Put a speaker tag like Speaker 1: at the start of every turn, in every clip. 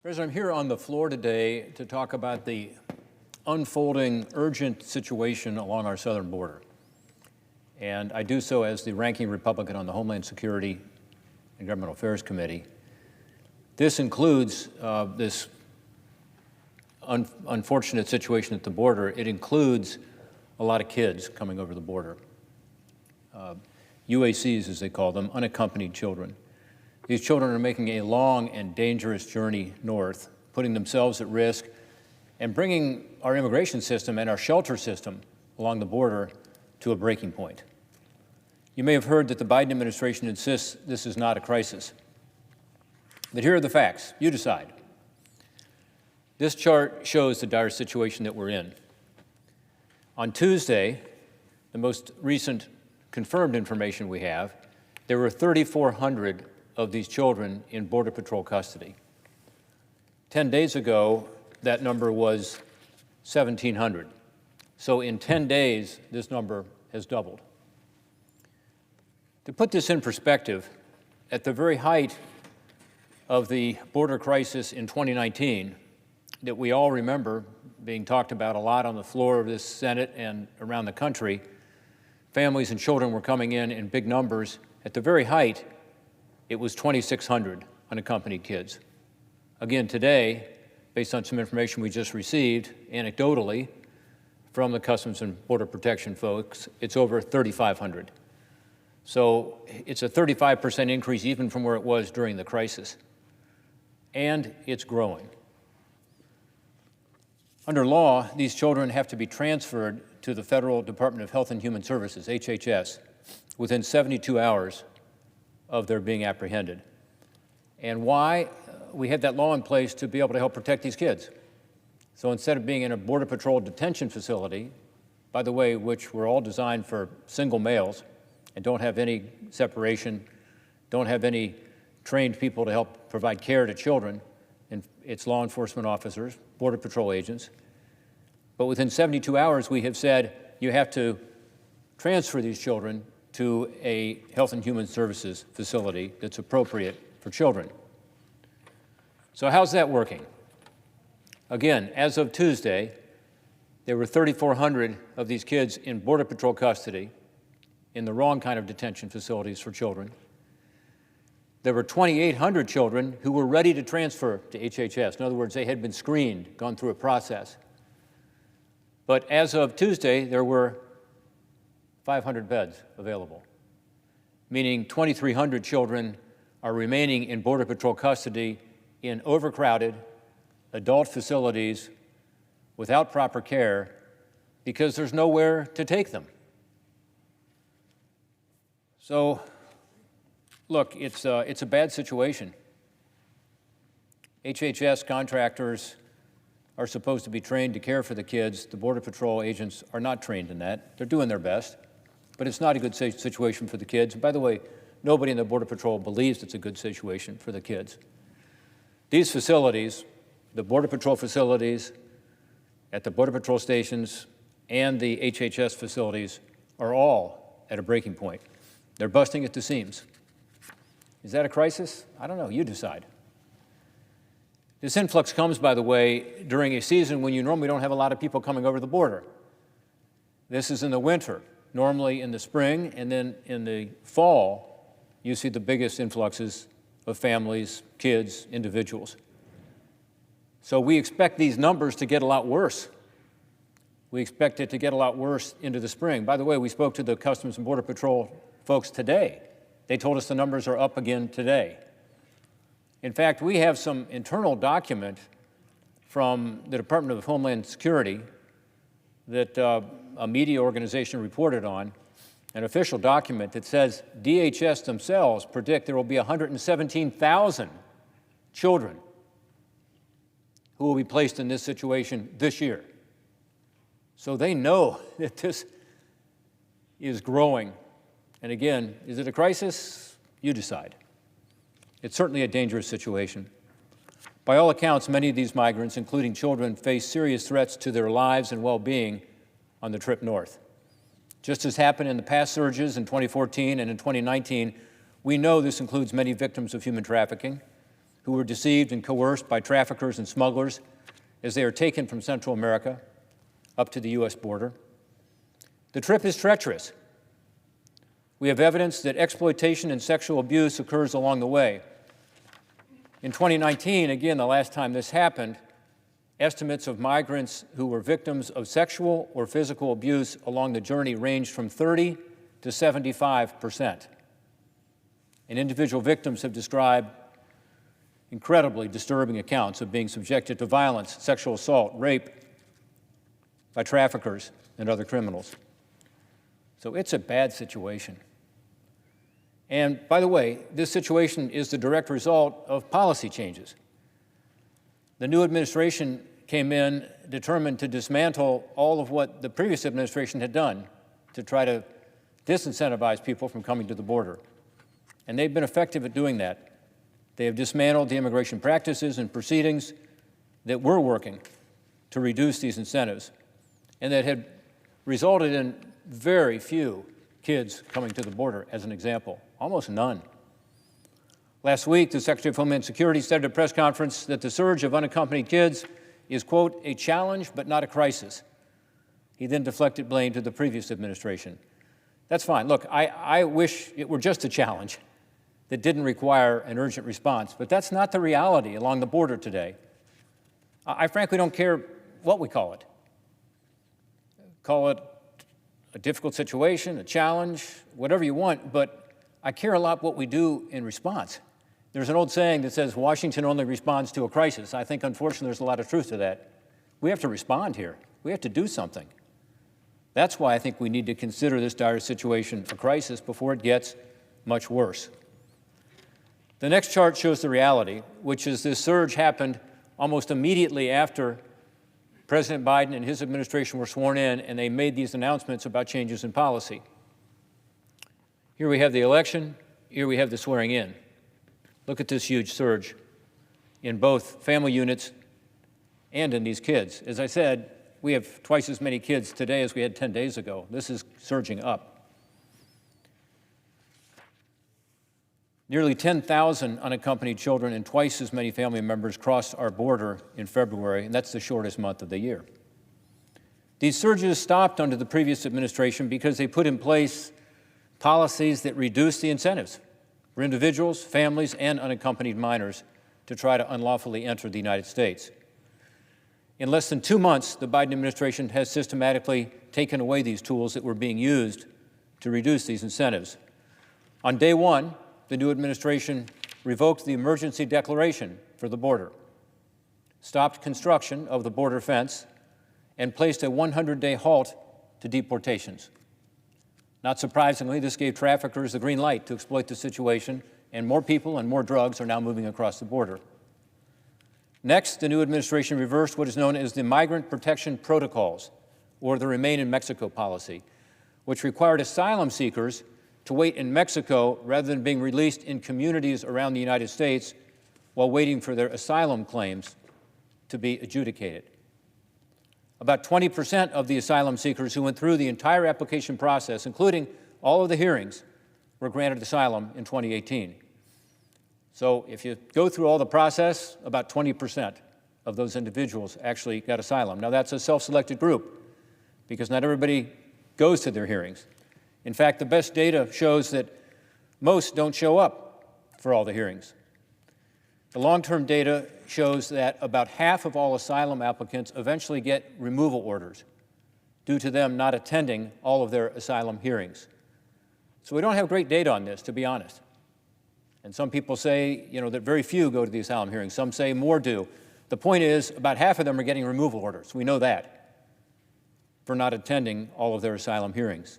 Speaker 1: President, I'm here on the floor today to talk about the unfolding urgent situation along our southern border. And I do so as the ranking Republican on the Homeland Security and Governmental Affairs Committee. This includes this unfortunate situation at the border. It includes a lot of kids coming over the border. UACs, as they call them, unaccompanied children. These children are making a long and dangerous journey north, putting themselves at risk and bringing our immigration system and our shelter system along the border to a breaking point. You may have heard that the Biden administration insists this is not a crisis. But here are the facts. You decide. This chart shows the dire situation that we're in. On Tuesday, the most recent confirmed information we have, there were 3,400 of these children in Border Patrol custody. 10 days ago, that number was 1,700. So in 10 days, this number has doubled. To put this in perspective, at the very height of the border crisis in 2019, that we all remember being talked about a lot on the floor of this Senate and around the country, families and children were coming in big numbers. At the very height, it was 2,600 unaccompanied kids. Again, today, based on some information we just received, anecdotally, from the Customs and Border Protection folks, it's over 3,500. So it's a 35% increase even from where it was during the crisis. And it's growing. Under law, these children have to be transferred to the Federal Department of Health and Human Services, HHS, within 72 hours of their being apprehended. And why? We had that law in place to be able to help protect these kids. So instead of being in a Border Patrol detention facility, by the way, which were all designed for single males and don't have any separation, don't have any trained people to help provide care to children, and it's law enforcement officers, Border Patrol agents. But within 72 hours, we have said you have to transfer these children to a Health and Human Services facility that's appropriate for children. So how's that working? Again, as of Tuesday, there were 3,400 of these kids in Border Patrol custody in the wrong kind of detention facilities for children. There were 2,800 children who were ready to transfer to HHS. In other words, they had been screened, gone through a process. But as of Tuesday, there were 500 beds available, meaning 2,300 children are remaining in Border Patrol custody in overcrowded adult facilities without proper care because there's nowhere to take them. So, look, it's a bad situation. HHS contractors are supposed to be trained to care for the kids. The Border Patrol agents are not trained in that. They're doing their best, but it's not a good situation for the kids. And by the way, nobody in the Border Patrol believes it's a good situation for the kids. These facilities, the Border Patrol facilities at the Border Patrol stations and the HHS facilities are all at a breaking point. They're busting at the seams. Is that a crisis? I don't know. You decide. This influx comes, by the way, during a season when you normally don't have a lot of people coming over the border. This is in the winter. Normally in the spring and then in the fall, you see the biggest influxes of families, kids, individuals. So we expect these numbers to get a lot worse. We expect it to get a lot worse into the spring. By the way, we spoke to the Customs and Border Patrol folks today. They told us the numbers are up again today. In fact, we have some internal document from the Department of Homeland Security that a media organization reported on, an official document that says DHS themselves predict there will be 117,000 children who will be placed in this situation this year. So they know that this is growing. And again, is it a crisis? You decide. It's certainly a dangerous situation. By all accounts, many of these migrants, including children, face serious threats to their lives and well-being on the trip north. Just as happened in the past surges in 2014 and in 2019, we know this includes many victims of human trafficking, who were deceived and coerced by traffickers and smugglers as they are taken from Central America up to the U.S. border. The trip is treacherous. We have evidence that exploitation and sexual abuse occurs along the way. In 2019, again, the last time this happened, estimates of migrants who were victims of sexual or physical abuse along the journey ranged from 30 to 75%. And individual victims have described incredibly disturbing accounts of being subjected to violence, sexual assault, rape by traffickers and other criminals. So it's a bad situation. And by the way, this situation is the direct result of policy changes. The new administration came in determined to dismantle all of what the previous administration had done to try to disincentivize people from coming to the border. And they've been effective at doing that. They have dismantled the immigration practices and proceedings that were working to reduce these incentives and that had resulted in very few kids coming to the border, as an example, almost none. Last week, the Secretary of Homeland Security said at a press conference that the surge of unaccompanied kids is, quote, a challenge but not a crisis. He then deflected blame to the previous administration. That's fine. Look, I wish it were just a challenge that didn't require an urgent response, but that's not the reality along the border today. I frankly don't care what we call it. Call it a difficult situation, a challenge, whatever you want, but I care a lot what we do in response. There's an old saying that says Washington only responds to a crisis. I think, unfortunately, there's a lot of truth to that. We have to respond here. We have to do something. That's why I think we need to consider this dire situation a crisis before it gets much worse. The next chart shows the reality, which is this surge happened almost immediately after President Biden and his administration were sworn in, and they made these announcements about changes in policy. Here we have the election. Here we have the swearing in. Look at this huge surge in both family units and in these kids. As I said, we have twice as many kids today as we had 10 days ago. This is surging up. Nearly 10,000 unaccompanied children and twice as many family members crossed our border in February, and that's the shortest month of the year. These surges stopped under the previous administration because they put in place policies that reduced the incentives for individuals, families, and unaccompanied minors to try to unlawfully enter the United States. In less than 2 months, the Biden administration has systematically taken away these tools that were being used to reduce these incentives. On day one, the new administration revoked the emergency declaration for the border, stopped construction of the border fence, and placed a 100-day halt to deportations. Not surprisingly, this gave traffickers the green light to exploit the situation, and more people and more drugs are now moving across the border. Next, the new administration reversed what is known as the Migrant Protection Protocols, or the Remain in Mexico policy, which required asylum seekers to wait in Mexico rather than being released in communities around the United States while waiting for their asylum claims to be adjudicated. About 20% of the asylum seekers who went through the entire application process, including all of the hearings, were granted asylum in 2018. So if you go through all the process, about 20% of those individuals actually got asylum. Now that's a self-selected group because not everybody goes to their hearings. In fact, the best data shows that most don't show up for all the hearings. The long-term data shows that about half of all asylum applicants eventually get removal orders due to them not attending all of their asylum hearings. So we don't have great data on this, to be honest. And some people say, that very few go to the asylum hearings. Some say more do. The point is, about half of them are getting removal orders. We know that for not attending all of their asylum hearings.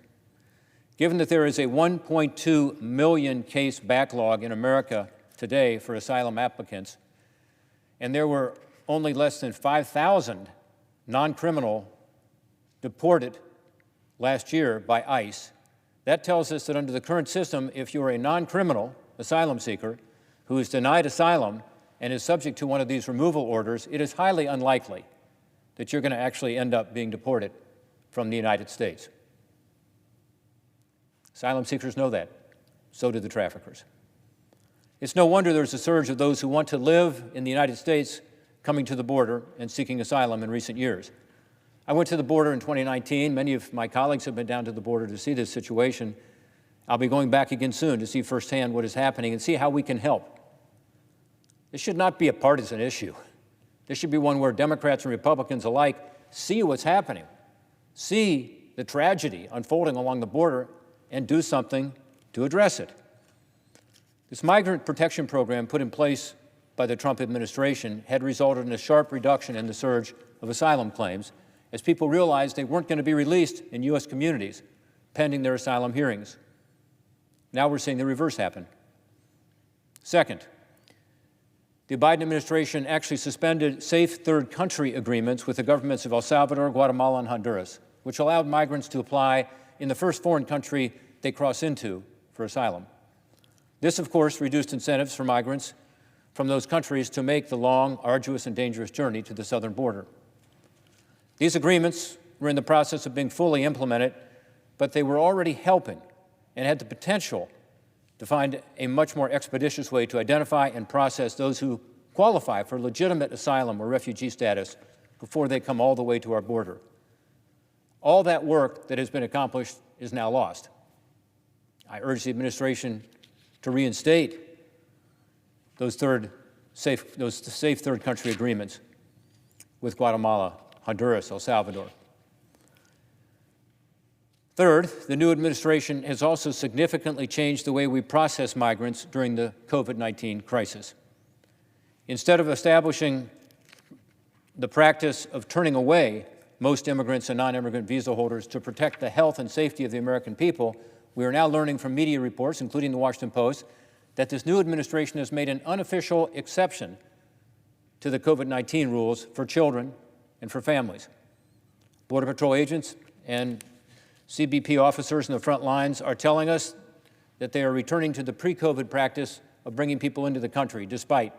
Speaker 1: Given that there is a 1.2 million case backlog in America today for asylum applicants, and there were only less than 5,000 non-criminal deported last year by ICE, that tells us that under the current system, if you're a non-criminal asylum seeker who is denied asylum and is subject to one of these removal orders, it is highly unlikely that you're going to actually end up being deported from the United States. Asylum seekers know that. So do the traffickers. It's no wonder there's a surge of those who want to live in the United States coming to the border and seeking asylum in recent years. I went to the border in 2019. Many of my colleagues have been down to the border to see this situation. I'll be going back again soon to see firsthand what is happening and see how we can help. This should not be a partisan issue. This should be one where Democrats and Republicans alike see what's happening, see the tragedy unfolding along the border, and do something to address it. This migrant protection program put in place by the Trump administration had resulted in a sharp reduction in the surge of asylum claims as people realized they weren't going to be released in U.S. communities pending their asylum hearings. Now we're seeing the reverse happen. Second, the Biden administration actually suspended safe third country agreements with the governments of El Salvador, Guatemala, and Honduras, which allowed migrants to apply in the first foreign country they cross into for asylum. This, of course, reduced incentives for migrants from those countries to make the long, arduous, and dangerous journey to the southern border. These agreements were in the process of being fully implemented, but they were already helping and had the potential to find a much more expeditious way to identify and process those who qualify for legitimate asylum or refugee status before they come all the way to our border. All that work that has been accomplished is now lost. I urge the administration to reinstate those safe third country agreements with Guatemala, Honduras, El Salvador. Third, the new administration has also significantly changed the way we process migrants during the COVID-19 crisis. Instead of establishing the practice of turning away most immigrants and non-immigrant visa holders to protect the health and safety of the American people, we are now learning from media reports, including the Washington Post, that this new administration has made an unofficial exception to the COVID-19 rules for children and for families. Border Patrol agents and CBP officers in the front lines are telling us that they are returning to the pre-COVID practice of bringing people into the country, despite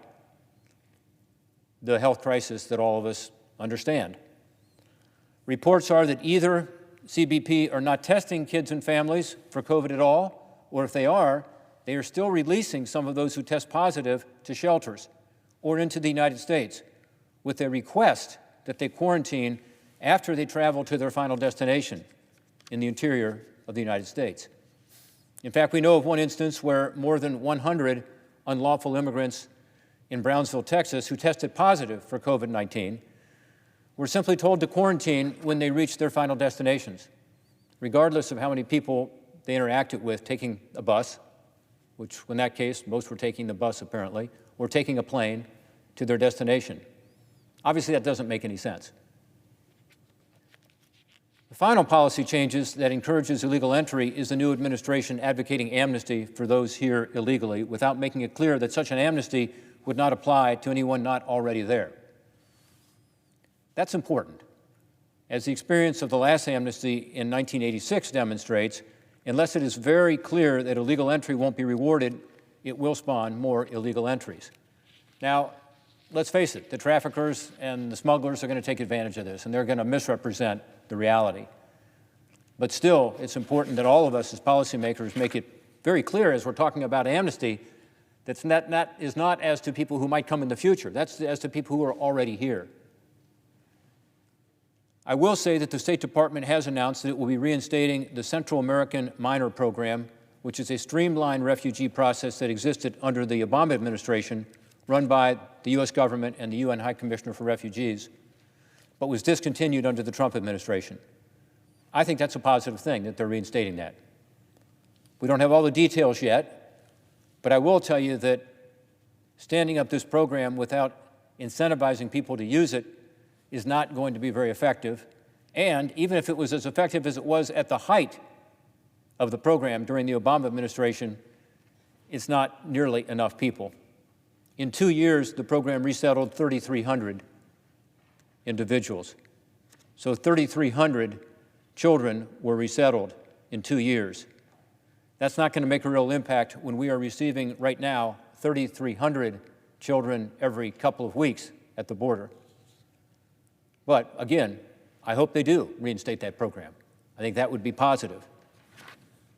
Speaker 1: the health crisis that all of us understand. Reports are that either CBP are not testing kids and families for COVID at all, or if they are still releasing some of those who test positive to shelters or into the United States with a request that they quarantine after they travel to their final destination in the interior of the United States. In fact, we know of one instance where more than 100 unlawful immigrants in Brownsville, Texas, who tested positive for COVID-19 were simply told to quarantine when they reached their final destinations, regardless of how many people they interacted with taking a bus, which in that case, most were taking the bus apparently, or taking a plane to their destination. Obviously, that doesn't make any sense. The final policy changes that encourages illegal entry is the new administration advocating amnesty for those here illegally without making it clear that such an amnesty would not apply to anyone not already there. That's important, as the experience of the last amnesty in 1986 demonstrates. Unless it is very clear that illegal entry won't be rewarded, it will spawn more illegal entries. Now, let's face it, the traffickers and the smugglers are going to take advantage of this, and they're going to misrepresent the reality. But still, it's important that all of us as policymakers make it very clear as we're talking about amnesty that is not as to people who might come in the future. That's as to people who are already here. I will say that the State Department has announced that it will be reinstating the Central American Minor Program, which is a streamlined refugee process that existed under the Obama administration, run by the U.S. government and the UN High Commissioner for Refugees, but was discontinued under the Trump administration. I think that's a positive thing that they're reinstating that. We don't have all the details yet, but I will tell you that standing up this program without incentivizing people to use it is not going to be very effective. And even if it was as effective as it was at the height of the program during the Obama administration, it's not nearly enough people. In 2 years, the program resettled 3,300 individuals. So 3,300 children were resettled in 2 years. That's not going to make a real impact when we are receiving right now 3,300 children every couple of weeks at the border. But again, I hope they do reinstate that program. I think that would be positive.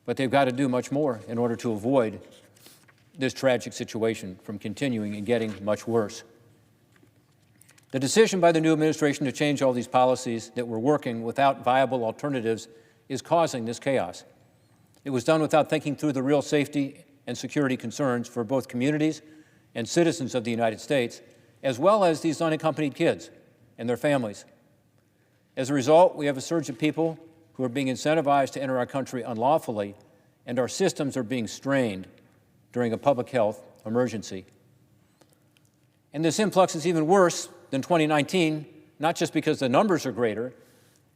Speaker 1: But they've got to do much more in order to avoid this tragic situation from continuing and getting much worse. The decision by the new administration to change all these policies that were working without viable alternatives is causing this chaos. It was done without thinking through the real safety and security concerns for both communities and citizens of the United States, as well as these unaccompanied kids and their families. As a result, we have a surge of people who are being incentivized to enter our country unlawfully, and our systems are being strained during a public health emergency. And this influx is even worse than 2019, not just because the numbers are greater,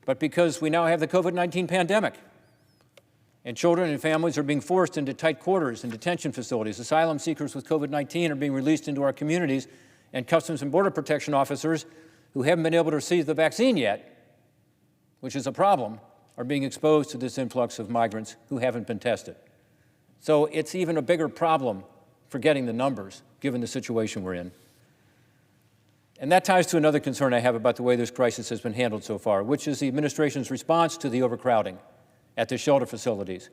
Speaker 1: but because we now have the COVID-19 pandemic. And children and families are being forced into tight quarters and detention facilities. Asylum seekers with COVID-19 are being released into our communities, and Customs and Border Protection officers who haven't been able to receive the vaccine yet, which is a problem, are being exposed to this influx of migrants who haven't been tested. So it's even a bigger problem forgetting the numbers, given the situation we're in. And that ties to another concern I have about the way this crisis has been handled so far, which is the administration's response to the overcrowding at the shelter facilities.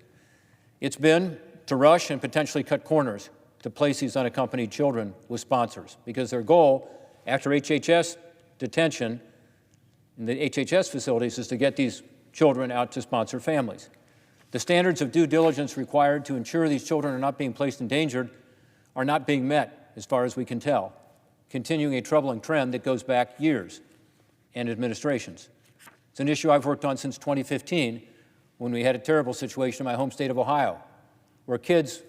Speaker 1: It's been to rush and potentially cut corners to place these unaccompanied children with sponsors, because their goal after HHS detention in the HHS facilities is to get these children out to sponsor families. The standards of due diligence required to ensure these children are not being placed in danger are not being met, as far as we can tell, continuing a troubling trend that goes back years and administrations. It's an issue I've worked on since 2015, when we had a terrible situation in my home state of Ohio, where kids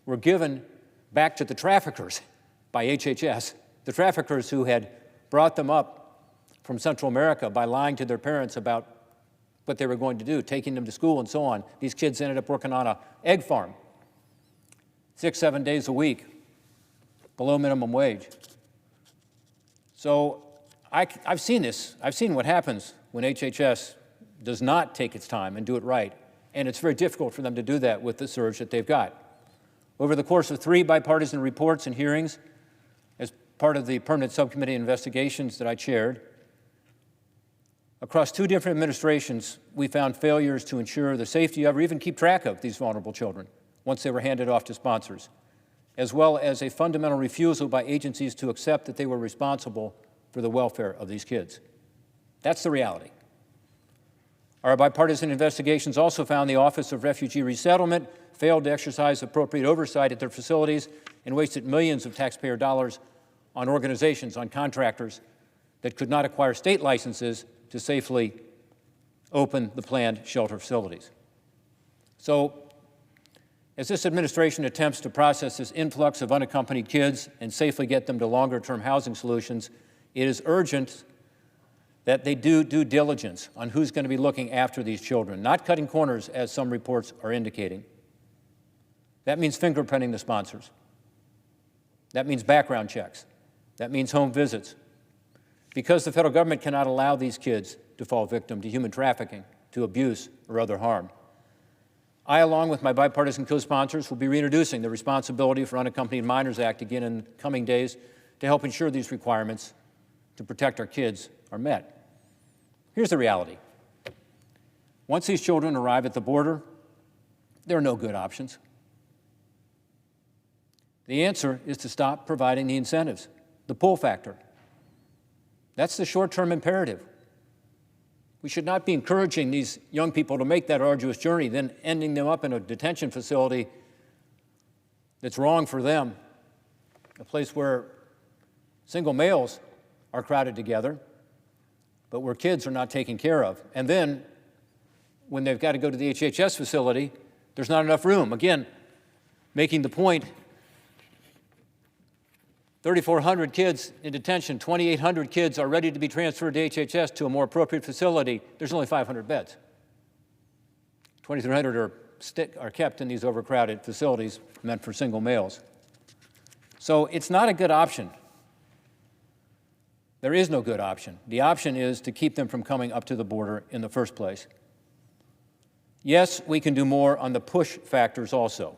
Speaker 1: were given back to the traffickers by HHS, the traffickers who had brought them up from Central America by lying to their parents about what they were going to do, taking them to school and so on. These kids ended up working on an egg farm, 6-7 days a week, below minimum wage. So I've seen this. I've seen what happens when HHS does not take its time and do it right, and it's very difficult for them to do that with the surge that they've got. Over the course of 3 bipartisan reports and hearings, as part of the permanent subcommittee investigations that I chaired, across 2 different administrations, we found failures to ensure the safety of or even keep track of these vulnerable children once they were handed off to sponsors, as well as a fundamental refusal by agencies to accept that they were responsible for the welfare of these kids. That's the reality. Our bipartisan investigations also found the Office of Refugee Resettlement failed to exercise appropriate oversight at their facilities and wasted millions of taxpayer dollars on organizations, on contractors that could not acquire state licenses to safely open the planned shelter facilities. So, as this administration attempts to process this influx of unaccompanied kids and safely get them to longer-term housing solutions, it is urgent that they do due diligence on who's going to be looking after these children, not cutting corners, as some reports are indicating. That means fingerprinting the sponsors. That means background checks. That means home visits. Because the federal government cannot allow these kids to fall victim to human trafficking, to abuse, or other harm. I, along with my bipartisan co-sponsors, will be reintroducing the Responsibility for Unaccompanied Minors Act again in coming days to help ensure these requirements to protect our kids are met. Here's the reality. Once these children arrive at the border, there are no good options. The answer is to stop providing the incentives, the pull factor. That's the short-term imperative. We should not be encouraging these young people to make that arduous journey, then ending them up in a detention facility that's wrong for them, a place where single males are crowded together, but where kids are not taken care of. And then, when they've got to go to the HHS facility, there's not enough room. Again, making the point, 3,400 kids in detention, 2,800 kids are ready to be transferred to HHS to a more appropriate facility. There's only 500 beds. 2,300 are kept in these overcrowded facilities meant for single males. So it's not a good option. There is no good option. The option is to keep them from coming up to the border in the first place. Yes, we can do more on the push factors also.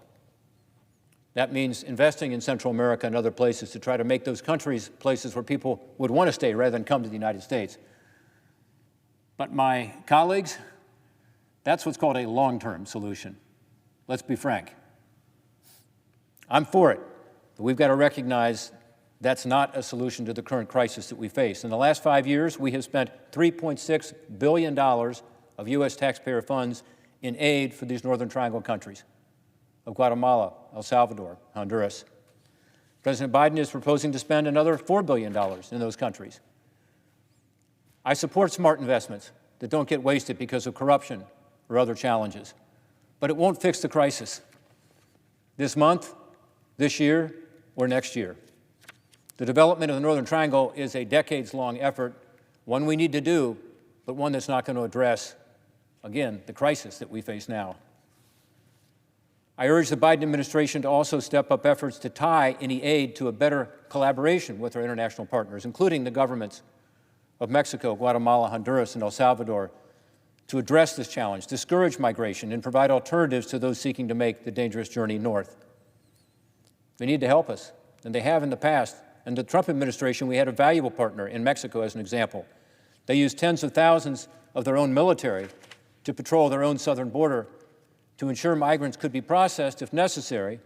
Speaker 1: That means investing in Central America and other places to try to make those countries places where people would want to stay rather than come to the United States. But my colleagues, that's what's called a long-term solution. Let's be frank. I'm for it. But we've got to recognize that's not a solution to the current crisis that we face. In the last 5 years, we have spent $3.6 billion of U.S. taxpayer funds in aid for these Northern Triangle countries of Guatemala, El Salvador, Honduras. President Biden is proposing to spend another $4 billion in those countries. I support smart investments that don't get wasted because of corruption or other challenges, but it won't fix the crisis this month, this year, or next year. The development of the Northern Triangle is a decades-long effort, one we need to do, but one that's not going to address, again, the crisis that we face now. I urge the Biden administration to also step up efforts to tie any aid to a better collaboration with our international partners, including the governments of Mexico, Guatemala, Honduras, and El Salvador, to address this challenge, discourage migration, and provide alternatives to those seeking to make the dangerous journey north. They need to help us, and they have in the past. In the Trump administration, we had a valuable partner in Mexico, as an example. They used tens of thousands of their own military to patrol their own southern border to ensure migrants could be processed if necessary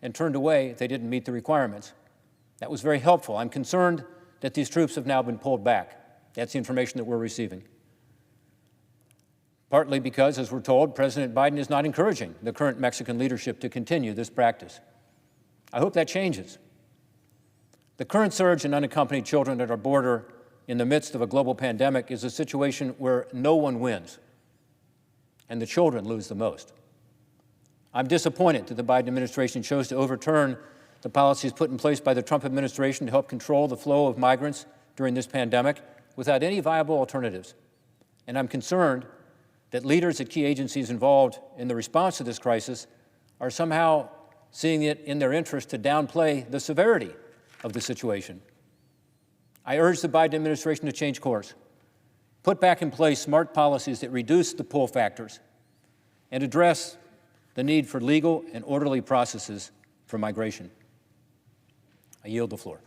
Speaker 1: and turned away if they didn't meet the requirements. That was very helpful. I'm concerned that these troops have now been pulled back. That's the information that we're receiving. Partly because, as we're told, President Biden is not encouraging the current Mexican leadership to continue this practice. I hope that changes. The current surge in unaccompanied children at our border in the midst of a global pandemic is a situation where no one wins, and the children lose the most. I'm disappointed that the Biden administration chose to overturn the policies put in place by the Trump administration to help control the flow of migrants during this pandemic without any viable alternatives. And I'm concerned that leaders at key agencies involved in the response to this crisis are somehow seeing it in their interest to downplay the severity of the situation. I urge the Biden administration to change course, put back in place smart policies that reduce the pull factors, and address the need for legal and orderly processes for migration. I yield the floor.